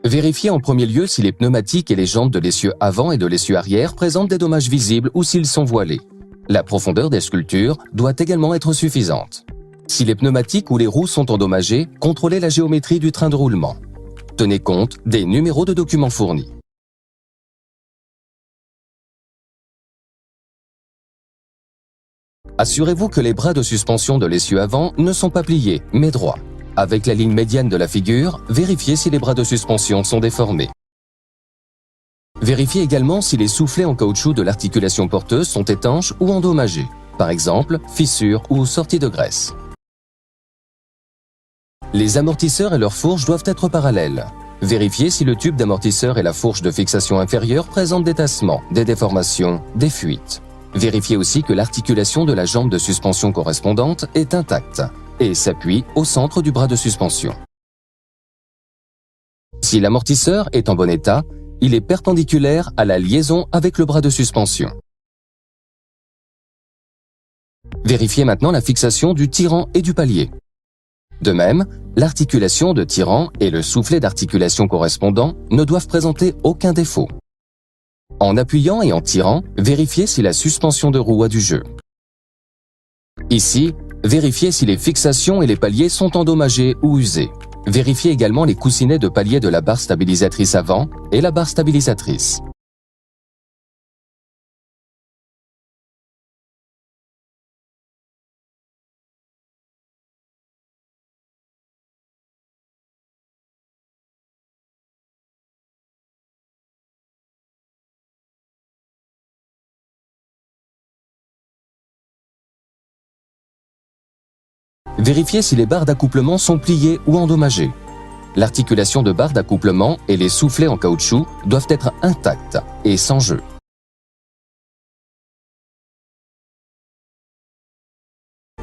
Vérifiez en premier lieu si les pneumatiques et les jantes de l'essieu avant et de l'essieu arrière présentent des dommages visibles ou s'ils sont voilés. La profondeur des sculptures doit également être suffisante. Si les pneumatiques ou les roues sont endommagées, contrôlez la géométrie du train de roulement. Tenez compte des numéros de documents fournis. Assurez-vous que les bras de suspension de l'essieu avant ne sont pas pliés, mais droits. Avec la ligne médiane de la figure, vérifiez si les bras de suspension sont déformés. Vérifiez également si les soufflets en caoutchouc de l'articulation porteuse sont étanches ou endommagés, par exemple fissures ou sorties de graisse. Les amortisseurs et leurs fourches doivent être parallèles. Vérifiez si le tube d'amortisseur et la fourche de fixation inférieure présentent des tassements, des déformations, des fuites. Vérifiez aussi que l'articulation de la jambe de suspension correspondante est intacte et s'appuie au centre du bras de suspension. Si l'amortisseur est en bon état, il est perpendiculaire à la liaison avec le bras de suspension. Vérifiez maintenant la fixation du tirant et du palier. De même, l'articulation de tirant et le soufflet d'articulation correspondant ne doivent présenter aucun défaut. En appuyant et en tirant, vérifiez si la suspension de roue a du jeu. Ici, vérifiez si les fixations et les paliers sont endommagés ou usés. Vérifiez également les coussinets de palier de la barre stabilisatrice avant et la barre stabilisatrice. Vérifiez si les barres d'accouplement sont pliées ou endommagées. L'articulation de barres d'accouplement et les soufflets en caoutchouc doivent être intacts et sans jeu.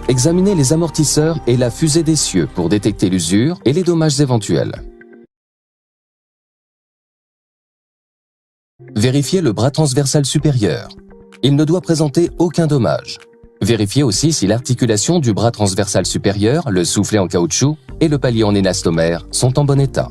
Examinez les amortisseurs et la fusée d'essieu pour détecter l'usure et les dommages éventuels. Vérifiez le bras transversal supérieur. Il ne doit présenter aucun dommage. Vérifiez aussi si l'articulation du bras transversal supérieur, le soufflet en caoutchouc et le palier en élastomère sont en bon état.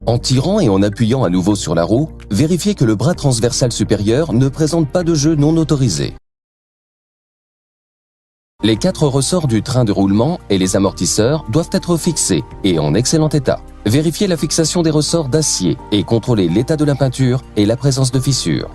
En tirant et en appuyant à nouveau sur la roue, vérifiez que le bras transversal supérieur ne présente pas de jeu non autorisé. Les 4 ressorts du train de roulement et les amortisseurs doivent être fixés et en excellent état. Vérifiez la fixation des ressorts d'acier et contrôlez l'état de la peinture et la présence de fissures.